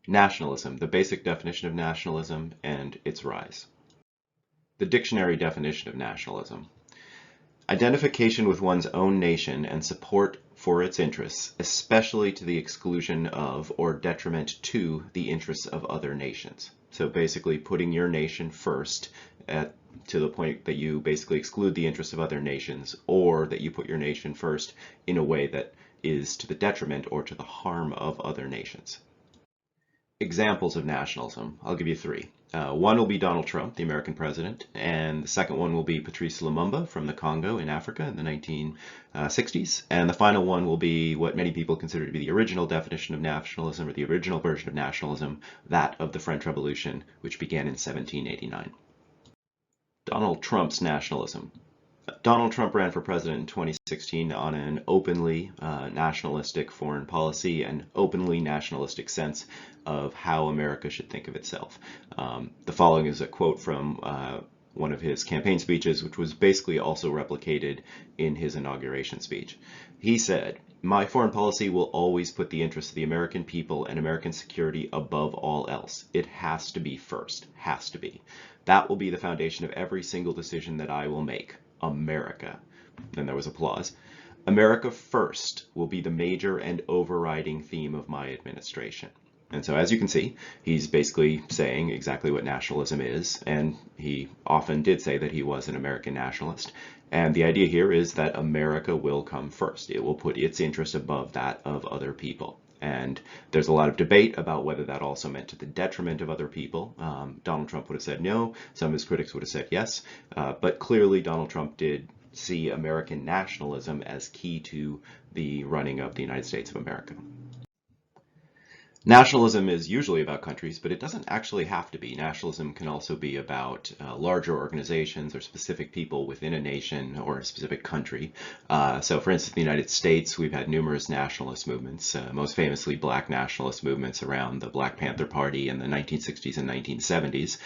Nationalism, the basic definition of nationalism and its rise. The dictionary definition of nationalism. Identification with one's own nation and support for its interests, especially to the exclusion of or detriment to the interests of other nations. So basically putting your nation first to the point that you basically exclude the interests of other nations, or that you put your nation first in a way that is to the detriment or to the harm of other nations. Examples of nationalism. I'll give you three. One will be Donald Trump, the American president, and the second one will be Patrice Lumumba from the Congo in Africa in the 1960s. And the final one will be what many people consider to be the original definition of nationalism, or the original version of nationalism, that of the French Revolution, which began in 1789. Donald Trump's nationalism. Donald Trump ran for president in 2016 on an openly nationalistic foreign policy and openly nationalistic sense of how America should think of itself. The following is a quote from one of his campaign speeches, which was basically also replicated in his inauguration speech. He said, "My foreign policy will always put the interests of the American people and American security above all else. It has to be first, has to be. That will be the foundation of every single decision that I will make. America." Then there was applause. "America first will be the major and overriding theme of my administration." And so as you can see, he's basically saying exactly what nationalism is, and he often did say that he was an American nationalist. And the idea here is that America will come first. It will put its interest above that of other people. And there's a lot of debate about whether that also meant to the detriment of other people. Donald Trump would have said no. Some of his critics would have said yes. But clearly Donald Trump did see American nationalism as key to the running of the United States of America. Nationalism is usually about countries, but it doesn't actually have to be. Nationalism can also be about larger organizations or specific people within a nation or a specific country. So for instance, in the United States, we've had numerous nationalist movements, most famously black nationalist movements around the Black Panther Party in the 1960s and 1970s.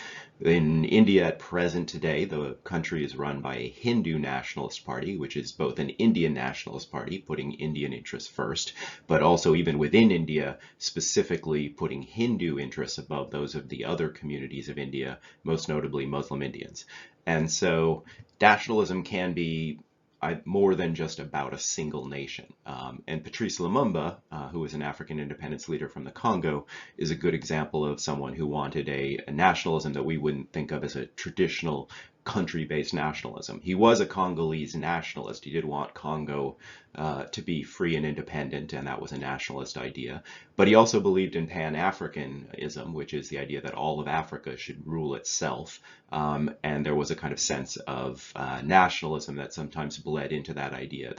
In India at present today, the country is run by a Hindu nationalist party, which is both an Indian nationalist party, putting Indian interests first, but also even within India, specifically putting Hindu interests above those of the other communities of India, most notably Muslim Indians. And so nationalism can be more than just about a single nation. And Patrice Lumumba, who was an African independence leader from the Congo, is a good example of someone who wanted a nationalism that we wouldn't think of as a traditional country-based nationalism. He was a Congolese nationalist. He did want Congo to be free and independent, and that was a nationalist idea. But he also believed in Pan-Africanism, which is the idea that all of Africa should rule itself. And there was a kind of sense of nationalism that sometimes bled into that idea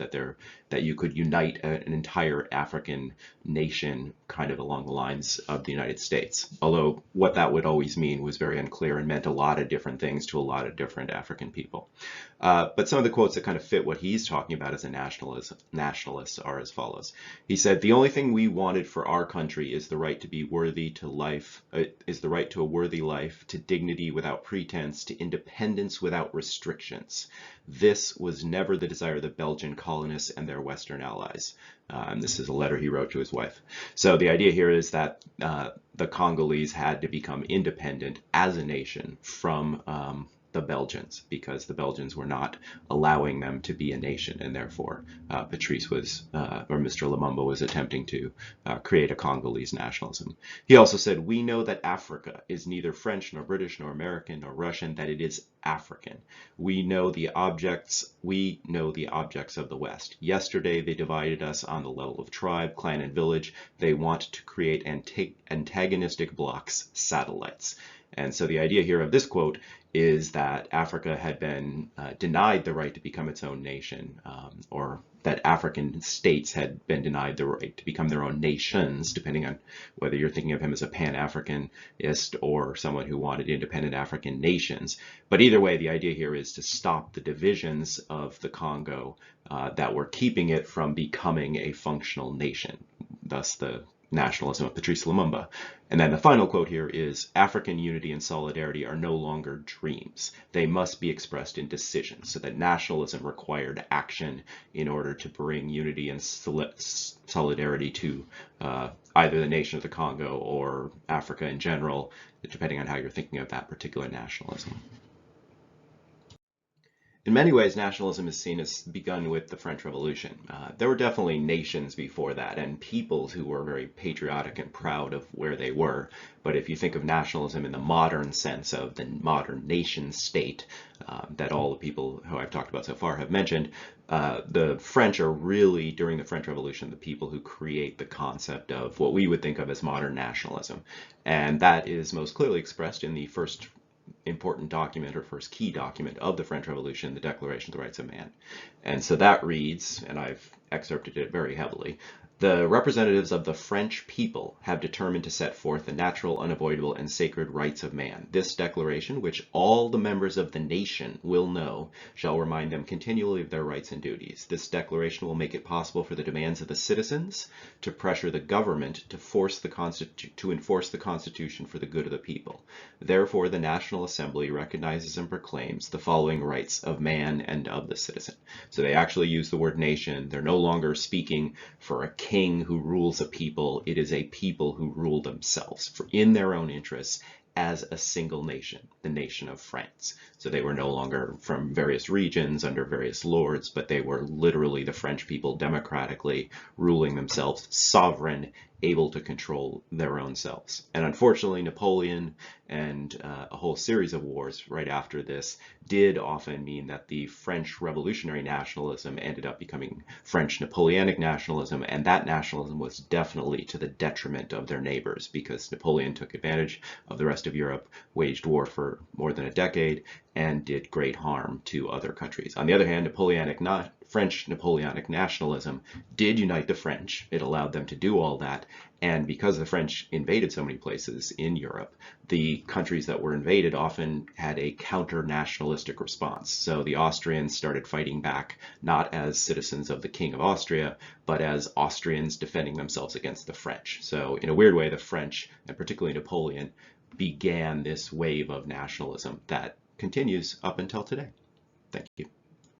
that you could unite an entire African nation kind of along the lines of the United States. Although what that would always mean was very unclear and meant a lot of different things to a lot of different African people. But some of the quotes that kind of fit what he's talking about as a nationalist are as follows. He said, "The only thing we wanted for our country is the right to be worthy to life, is the right to a worthy life, to dignity without pretense, to independence without restrictions. This was never the desire of the Belgian colonists and their Western allies." And this is a letter he wrote to his wife. So the idea here is that the Congolese had to become independent as a nation from the Belgians, because the Belgians were not allowing them to be a nation, and therefore Patrice was, or Mr. Lumumba was attempting to create a Congolese nationalism. He also said, "We know that Africa is neither French nor British nor American nor Russian, that it is African. We know the objects of the West. Yesterday they divided us on the level of tribe, clan, and village. They want to create antagonistic blocks, satellites." And so the idea here of this quote is that Africa had been denied the right to become its own nation, or that African states had been denied the right to become their own nations, depending on whether you're thinking of him as a Pan-Africanist or someone who wanted independent African nations. But either way, the idea here is to stop the divisions of the Congo that were keeping it from becoming a functional nation, thus the nationalism of Patrice Lumumba. And then the final quote here is, African unity and solidarity are no longer dreams. They must be expressed in decisions. So that nationalism required action in order to bring unity and solidarity to either the nation of the Congo or Africa in general, depending on how you're thinking of that particular nationalism. In many ways, nationalism is seen as begun with the French Revolution. There were definitely nations before that and peoples who were very patriotic and proud of where they were. But if you think of nationalism in the modern sense of the modern nation state that all the people who I've talked about so far have mentioned, the French are really, during the French Revolution, the people who create the concept of what we would think of as modern nationalism. And that is most clearly expressed in the first important document or first key document of the French Revolution, the Declaration of the Rights of Man. And so that reads, and I've excerpted it very heavily, the representatives of the French people have determined to set forth the natural, unavoidable, and sacred rights of man. This declaration, which all the members of the nation will know, shall remind them continually of their rights and duties. This declaration will make it possible for the demands of the citizens to pressure the government to enforce the Constitution for the good of the people. Therefore, the National Assembly recognizes and proclaims the following rights of man and of the citizen. So they actually use the word nation. They're no longer speaking for a king who rules a people. It is a people who rule themselves in their own interests as a single nation, the nation of France. So they were no longer from various regions under various lords, but they were literally the French people democratically ruling themselves, sovereign, able to control their own selves. And unfortunately, Napoleon and a whole series of wars right after this did often mean that the French revolutionary nationalism ended up becoming French Napoleonic nationalism, and that nationalism was definitely to the detriment of their neighbors because Napoleon took advantage of the rest of Europe, waged war for more than a decade, and did great harm to other countries. On the other hand, French Napoleonic nationalism did unite the French. It allowed them to do all that. And because the French invaded so many places in Europe, the countries that were invaded often had a counter-nationalistic response. So the Austrians started fighting back, not as citizens of the King of Austria, but as Austrians defending themselves against the French. So in a weird way, the French, and particularly Napoleon, began this wave of nationalism that continues up until today. Thank you.